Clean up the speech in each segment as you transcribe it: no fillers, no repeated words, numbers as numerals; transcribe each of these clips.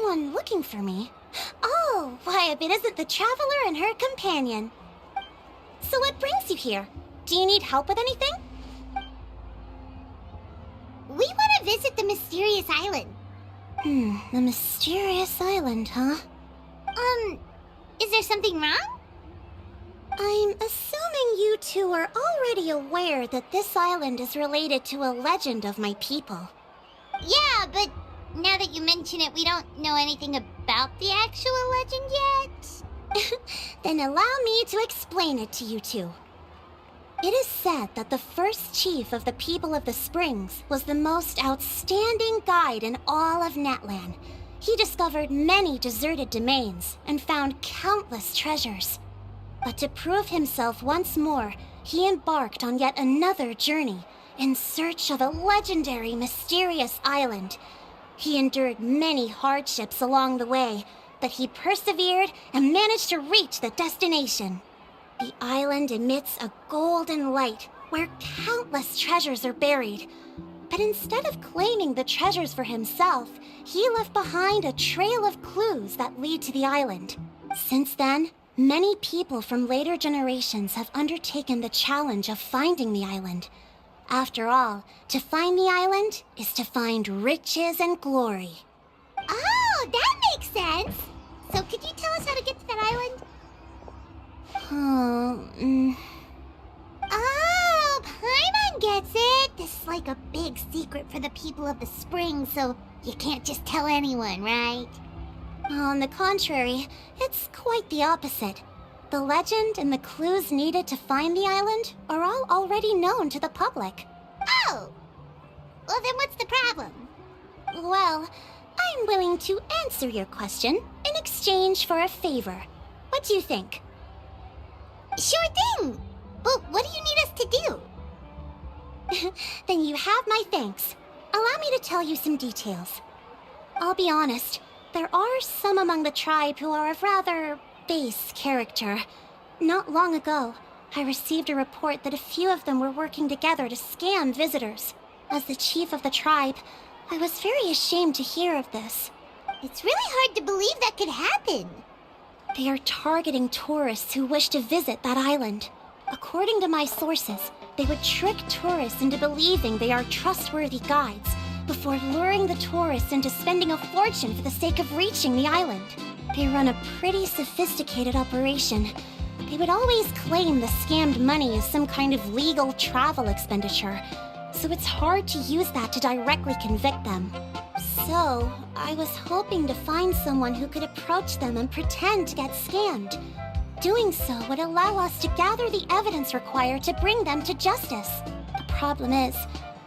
anyone looking for me. Oh, why, if it isn't the traveler and her companion. So what brings you here? Do you need help with anything? We want to visit the mysterious island. The mysterious island, huh? Is there something wrong? I'm assuming you two are already aware that this island is related to a legend of my people. Yeah, but now that you mention it, we don't know anything about the actual legend yet. Then allow me to explain it to you two. It is said that the first chief of the people of the Springs was the most outstanding guide in all of Netland. He discovered many deserted domains and found countless treasures. But to prove himself once more, he embarked on yet another journey in search of a legendary, mysterious island. He endured many hardships along the way, but he persevered and managed to reach the destination. The island emits a golden light where countless treasures are buried. But instead of claiming the treasures for himself, he left behind a trail of clues that lead to the island. Since then, many people from later generations have undertaken the challenge of finding the island. After all, to find the island is to find riches and glory. Oh, that makes sense. So could you tell us how to get to that island? Oh, Paimon gets it. This is like a big secret for the people of the spring, so you can't just tell anyone, right? On the contrary, it's quite the opposite. The legend and the clues needed to find the island are all already known to the public. Oh! Well, then what's the problem? Well, I'm willing to answer your question in exchange for a favor. What do you think? Sure thing! But what do you need us to do? Then you have my thanks. Allow me to tell you some details. I'll be honest, there are some among the tribe who are of rather base character. Not long ago, I received a report that a few of them were working together to scam visitors. As the chief of the tribe, I was very ashamed to hear of this. It's really hard to believe that could happen. They are targeting tourists who wish to visit that island. According to my sources, they would trick tourists into believing they are trustworthy guides before luring the tourists into spending a fortune for the sake of reaching the island. They run a pretty sophisticated operation. They would always claim the scammed money is some kind of legal travel expenditure, so it's hard to use that to directly convict them. So, I was hoping to find someone who could approach them and pretend to get scammed. Doing so would allow us to gather the evidence required to bring them to justice. The problem is,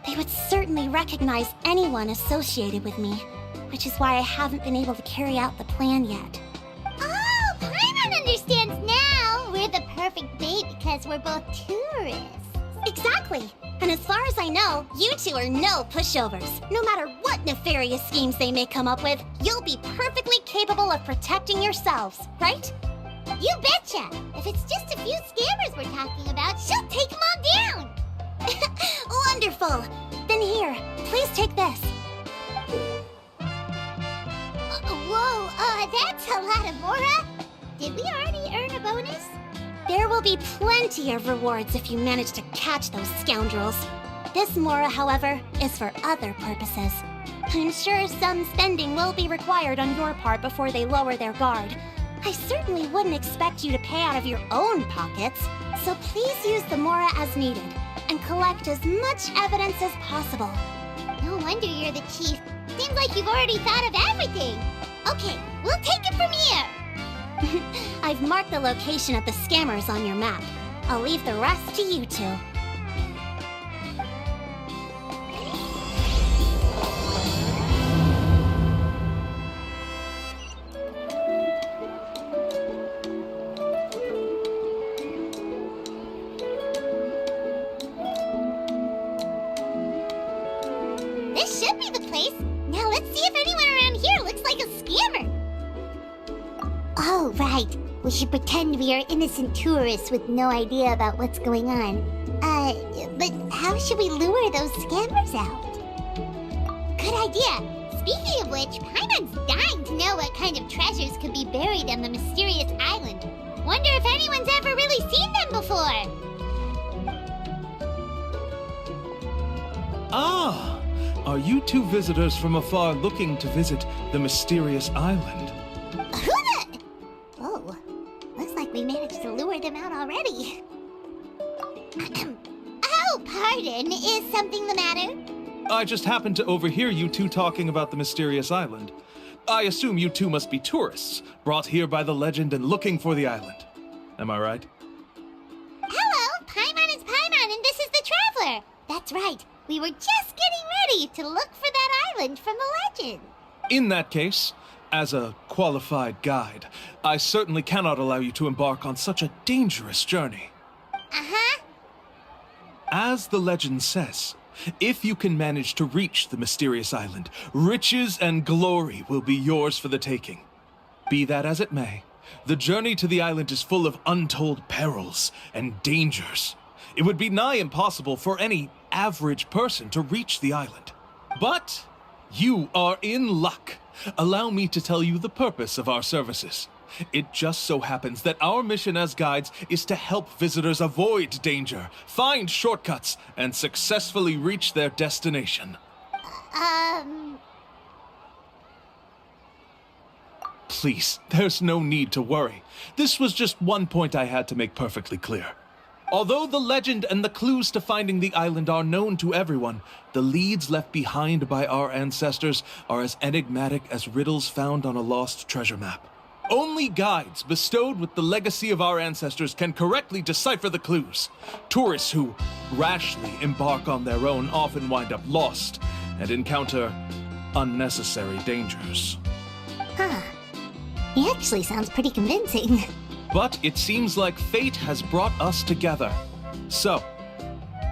they would certainly recognize anyone associated with me, which is why I haven't been able to carry out the plan yet. Oh, Paimon understands now! We're the perfect bait because we're both tourists. Exactly! And as far as I know, you two are no pushovers. No matter what nefarious schemes they may come up with, you'll be perfectly capable of protecting yourselves, right? You betcha! If it's just a few scammers we're talking about, she'll take them all down! Wonderful! Then here, please take this. Whoa, that's a lot of Mora! Did we already earn a bonus? There will be plenty of rewards if you manage to catch those scoundrels. This Mora, however, is for other purposes. I'm sure some spending will be required on your part before they lower their guard. I certainly wouldn't expect you to pay out of your own pockets, so please use the Mora as needed, and collect as much evidence as possible. No wonder you're the chief. Seems like you've already thought of everything. Okay, we'll take it from here. I've marked the location of the scammers on your map. I'll leave the rest to you two. This should be the place. Now let's see if anyone around here looks like a scammer. Oh, right. We should pretend we are innocent tourists with no idea about what's going on. But how should we lure those scammers out? Good idea. Speaking of which, Paimon's dying to know what kind of treasures could be buried on the mysterious island. Wonder if anyone's ever really seen them before. Ah! Are you two visitors from afar looking to visit the mysterious island? Who the... Oh, looks like we managed to lure them out already. Oh, pardon. Is something the matter? I just happened to overhear you two talking about the mysterious island. I assume you two must be tourists, brought here by the legend and looking for the island. Am I right? Hello, Paimon is Paimon, and this is the Traveler. That's right. We were just getting ready to look for that island from the legend. In that case, as a qualified guide, I certainly cannot allow you to embark on such a dangerous journey. Uh-huh. As the legend says, if you can manage to reach the mysterious island, riches and glory will be yours for the taking. Be that as it may, the journey to the island is full of untold perils and dangers. It would be nigh impossible for any average person to reach the island. But you are in luck. Allow me to tell you the purpose of our services. It just so happens that our mission as guides is to help visitors avoid danger, find shortcuts, and successfully reach their destination. Please, there's no need to worry. This was just one point I had to make perfectly clear. Although the legend and the clues to finding the island are known to everyone, the leads left behind by our ancestors are as enigmatic as riddles found on a lost treasure map. Only guides bestowed with the legacy of our ancestors can correctly decipher the clues. Tourists who rashly embark on their own often wind up lost and encounter unnecessary dangers. Huh. He actually sounds pretty convincing. But it seems like fate has brought us together. So,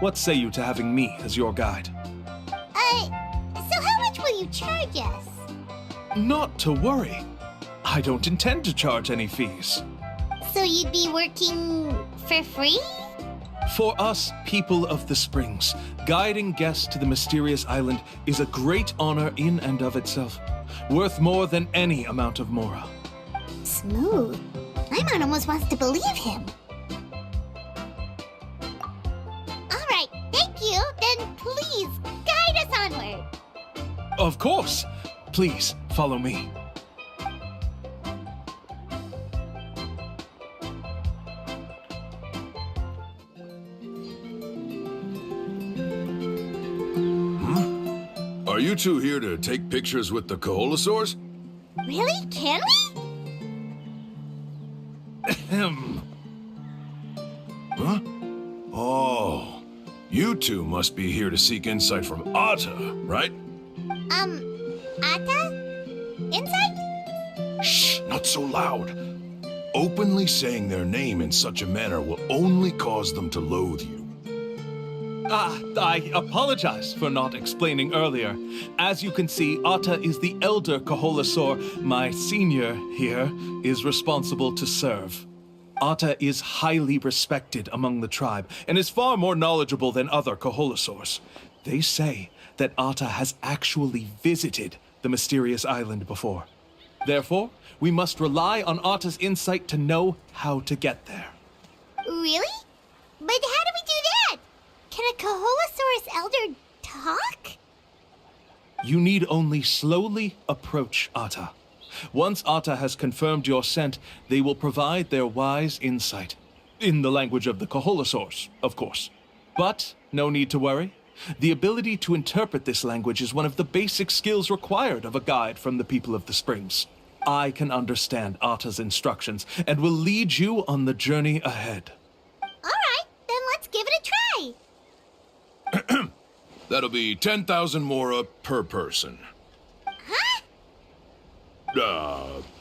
what say you to having me as your guide? So how much will you charge us? Not to worry. I don't intend to charge any fees. So you'd be working for free? For us, people of the Springs, guiding guests to the mysterious island is a great honor in and of itself, worth more than any amount of mora. Smooth. Paimon almost wants to believe him. All right, thank you. Then please, guide us onward. Of course. Please, follow me. Are you two here to take pictures with the Koholosaurs? Really? Can we? Ahem. Huh? Oh, you two must be here to seek insight from Atta, right? Atta? Insight? Shh, not so loud. Openly saying their name in such a manner will only cause them to loathe you. I apologize for not explaining earlier. As you can see, Atta is the elder Koholosaur. My senior here is responsible to serve. Atta is highly respected among the tribe and is far more knowledgeable than other Koholosaurs. They say that Atta has actually visited the mysterious island before. Therefore, we must rely on Atta's insight to know how to get there. Really? But how do we do that? Can a Koholosaurus elder talk? You need only slowly approach Atta. Once Atta has confirmed your scent, they will provide their wise insight. In the language of the Koholosaurs, of course. But no need to worry. The ability to interpret this language is one of the basic skills required of a guide from the people of the Springs. I can understand Atta's instructions and will lead you on the journey ahead. All right, then let's give it a try. That'll be 10,000 mora per person. Huh?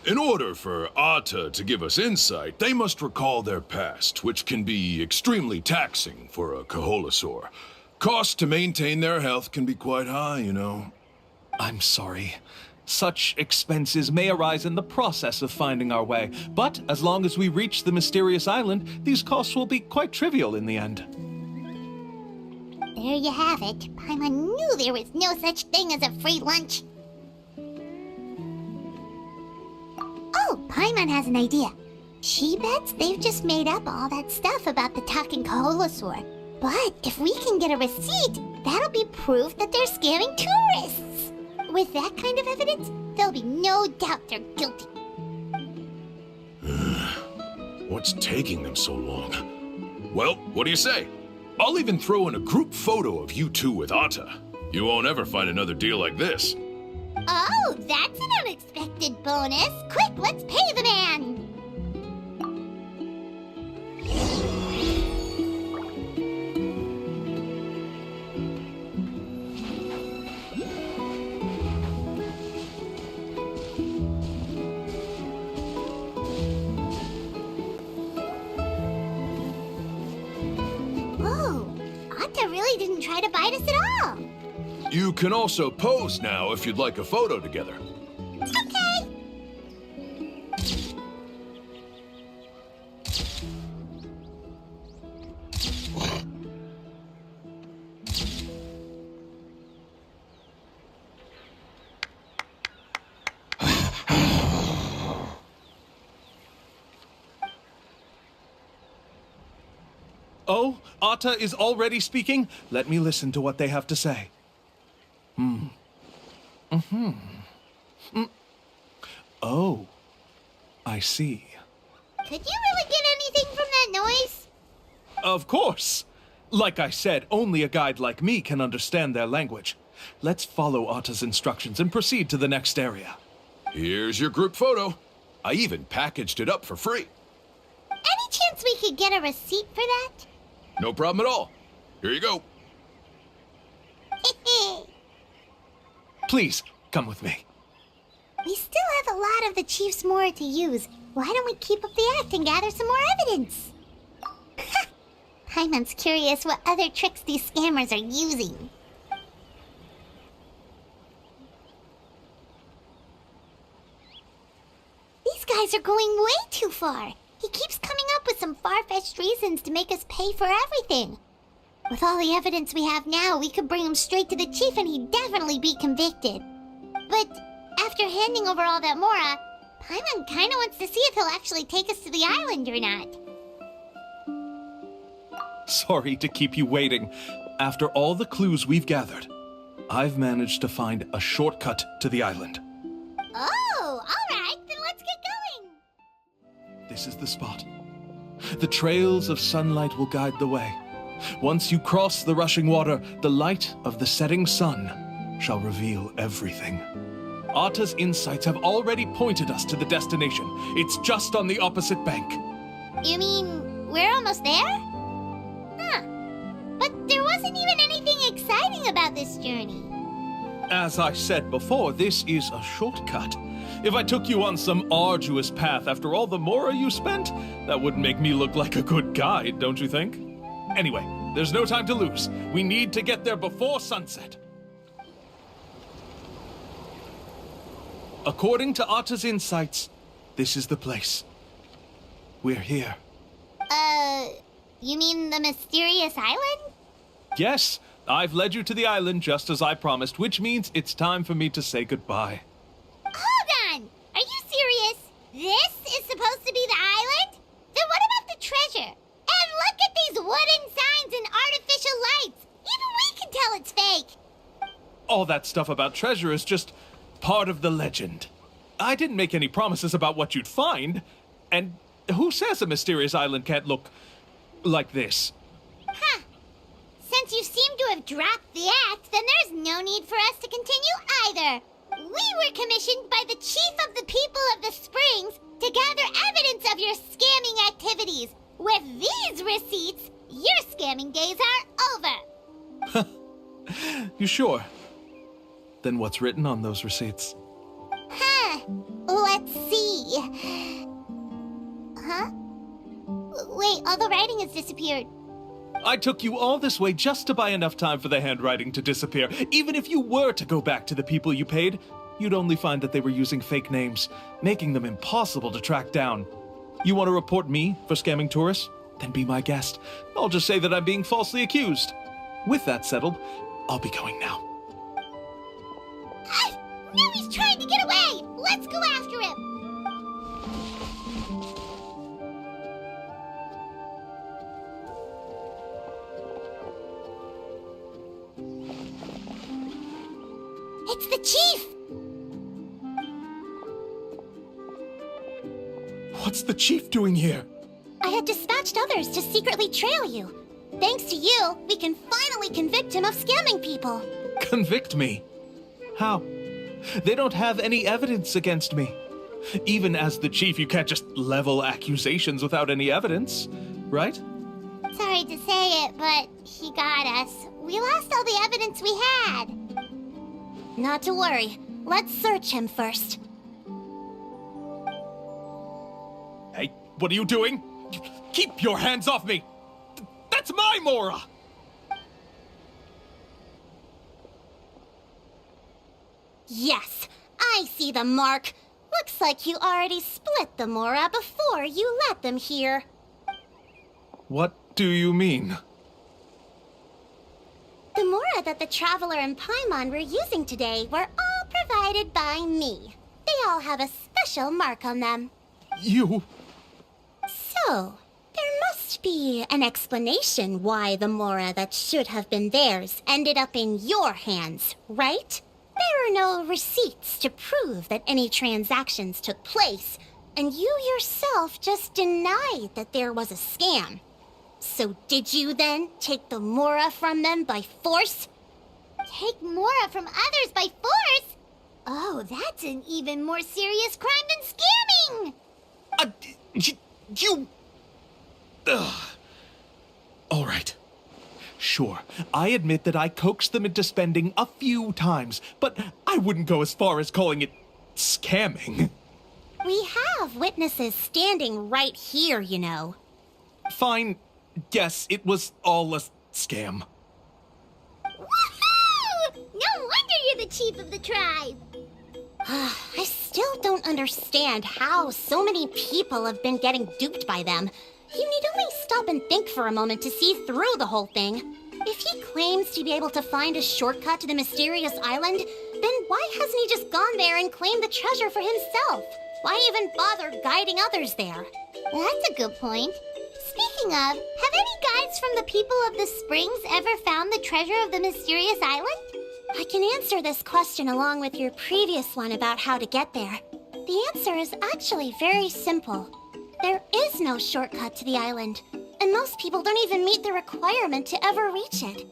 In order for Atta to give us insight, they must recall their past, which can be extremely taxing for a Koholosaur. Costs to maintain their health can be quite high, you know. I'm sorry. Such expenses may arise in the process of finding our way, but as long as we reach the mysterious island, these costs will be quite trivial in the end. There you have it. Paimon knew there was no such thing as a free lunch. Paimon has an idea. She bets they've just made up all that stuff about the talking Kaholasaur. But if we can get a receipt, that'll be proof that they're scamming tourists. With that kind of evidence, there'll be no doubt they're guilty. What's taking them so long? Well, what do you say? I'll even throw in a group photo of you two with Atta. You won't ever find another deal like this. Oh, that's an unexpected bonus. Quick, let's pay the man. Really didn't try to bite us at all. You can also pose now if you'd like a photo together. Okay. Oh, Atta is already speaking? Let me listen to what they have to say. Oh, I see. Could you really get anything from that noise? Of course! Like I said, only a guide like me can understand their language. Let's follow Atta's instructions and proceed to the next area. Here's your group photo. I even packaged it up for free. Any chance we could get a receipt for that? No problem at all. Here you go. Please, come with me. We still have a lot of the chief's mora to use. Why don't we keep up the act and gather some more evidence? Paimon's curious what other tricks these scammers are using. These guys are going way too far. He keeps coming up with some far-fetched reasons to make us pay for everything. With all the evidence we have now, we could bring him straight to the chief and he'd definitely be convicted. But after handing over all that mora, Paimon kinda wants to see if he'll actually take us to the island or not. Sorry to keep you waiting. After all the clues we've gathered, I've managed to find a shortcut to the island. Oh, alright, then let's get going. This is the spot. The trails of sunlight will guide the way. Once you cross the rushing water, the light of the setting sun shall reveal everything. Atta's insights have already pointed us to the destination. It's just on the opposite bank. You mean we're almost there? Huh. But there wasn't even anything exciting about this journey. As I said before, this is a shortcut. If I took you on some arduous path after all the mora you spent, that wouldn't make me look like a good guide, don't you think? Anyway, there's no time to lose. We need to get there before sunset. According to Atta's insights, this is the place. We're here. You mean the mysterious island? Yes, I've led you to the island just as I promised, which means it's time for me to say goodbye. Hold on! Are you serious? This is supposed to be the island? Then what about the treasure? And look at these wooden signs and artificial lights! Even we can tell it's fake! All that stuff about treasure is just part of the legend. I didn't make any promises about what you'd find. And who says a mysterious island can't look like this? Huh. Since you seem to have dropped the act, then there's no need for us to continue either. We were commissioned by the chief of the people of the Springs to gather evidence of your scamming activities. With these receipts, your scamming days are over. You sure? Then what's written on those receipts? Huh. Let's see. Huh? Wait, all the writing has disappeared. I took you all this way just to buy enough time for the handwriting to disappear. Even if you were to go back to the people you paid, you'd only find that they were using fake names, making them impossible to track down. You want to report me for scamming tourists? Then be my guest. I'll just say that I'm being falsely accused. With that settled, I'll be going now. Now he's trying to get away! Let's go after him! It's the chief! What's the chief doing here? I had dispatched others to secretly trail you. Thanks to you, we can finally convict him of scamming people. Convict me? How? They don't have any evidence against me. Even as the chief, you can't just level accusations without any evidence, right? Sorry to say it, but he got us. We lost all the evidence we had. Not to worry. Let's search him first. Hey, what are you doing? Keep your hands off me! That's my Mora! Yes, I see the mark. Looks like you already split the Mora before you let them here. What do you mean? The Mora that the Traveler and Paimon were using today were all provided by me. They all have a special mark on them. You... So, there must be an explanation why the Mora that should have been theirs ended up in your hands, right? There are no receipts to prove that any transactions took place, and you yourself just denied that there was a scam. So did you then take the Mora from them by force? Take Mora from others by force? Oh, that's an even more serious crime than scamming! You... Ugh. All right. Sure, I admit that I coaxed them into spending a few times, but I wouldn't go as far as calling it scamming. We have witnesses standing right here, you know. Fine. Yes, it was all a scam. Woohoo! No wonder you're the chief of the tribe! I still don't understand how so many people have been getting duped by them. You need only stop and think for a moment to see through the whole thing. If he claims to be able to find a shortcut to the mysterious island, then why hasn't he just gone there and claimed the treasure for himself? Why even bother guiding others there? That's a good point. Speaking of, have any guides from the people of the Springs ever found the treasure of the mysterious island? I can answer this question along with your previous one about how to get there. The answer is actually very simple. There is no shortcut to the island, and most people don't even meet the requirement to ever reach it.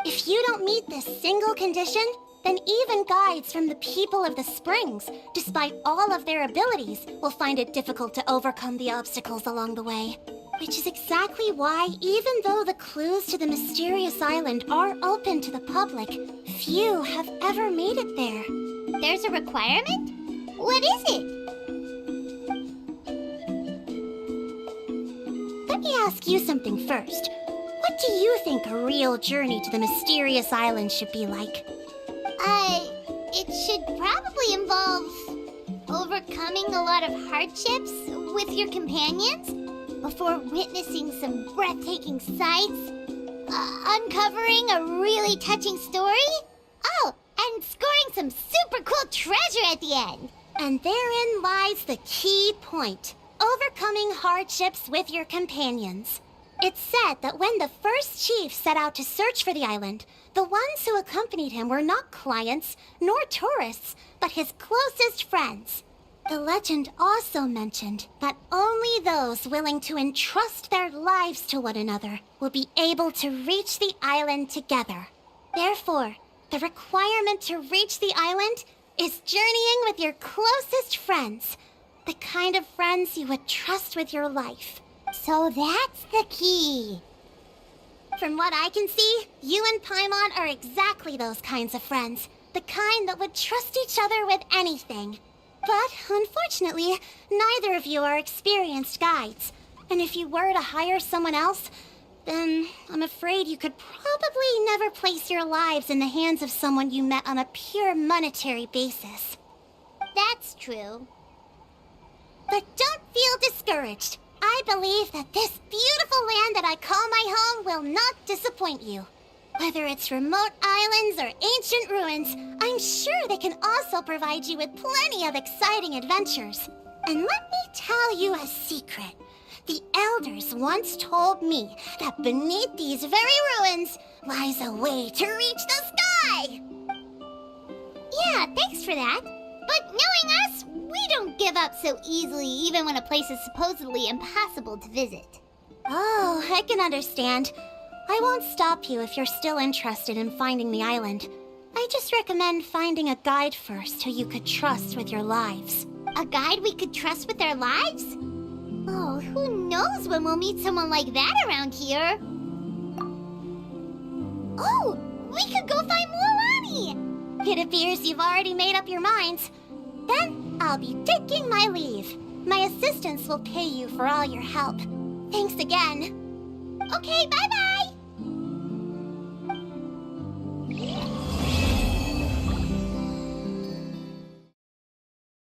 If you don't meet this single condition, then even guides from the people of the Springs, despite all of their abilities, will find it difficult to overcome the obstacles along the way. Which is exactly why, even though the clues to the mysterious island are open to the public, few have ever made it there. There's a requirement? What is it? Let me ask you something first. What do you think a real journey to the mysterious island should be like? It should probably involve overcoming a lot of hardships with your companions before witnessing some breathtaking sights, uncovering a really touching story, oh, and scoring some super cool treasure at the end. And therein lies the key point. Overcoming hardships with your companions. It's said that when the first chief set out to search for the island, the ones who accompanied him were not clients nor tourists, but his closest friends. The legend also mentioned that only those willing to entrust their lives to one another will be able to reach the island together. Therefore, the requirement to reach the island is journeying with your closest friends. The kind of friends you would trust with your life. So that's the key. From what I can see, you and Paimon are exactly those kinds of friends. The kind that would trust each other with anything. But, unfortunately, neither of you are experienced guides. And if you were to hire someone else, then I'm afraid you could probably never place your lives in the hands of someone you met on a pure monetary basis. That's true. But don't feel discouraged. I believe that this beautiful land that I call my home will not disappoint you. Whether it's remote islands or ancient ruins, I'm sure they can also provide you with plenty of exciting adventures. And let me tell you a secret. The elders once told me that beneath these very ruins lies a way to reach the sky. Yeah, thanks for that. But knowing us, we don't give up so easily even when a place is supposedly impossible to visit. Oh, I can understand. I won't stop you if you're still interested in finding the island. I just recommend finding a guide first who you could trust with your lives. A guide we could trust with our lives? Oh, who knows when we'll meet someone like that around here? Oh, we could go find Mualani! It appears you've already made up your minds. Then I'll be taking my leave. My assistants will pay you for all your help. Thanks again. Okay, bye-bye!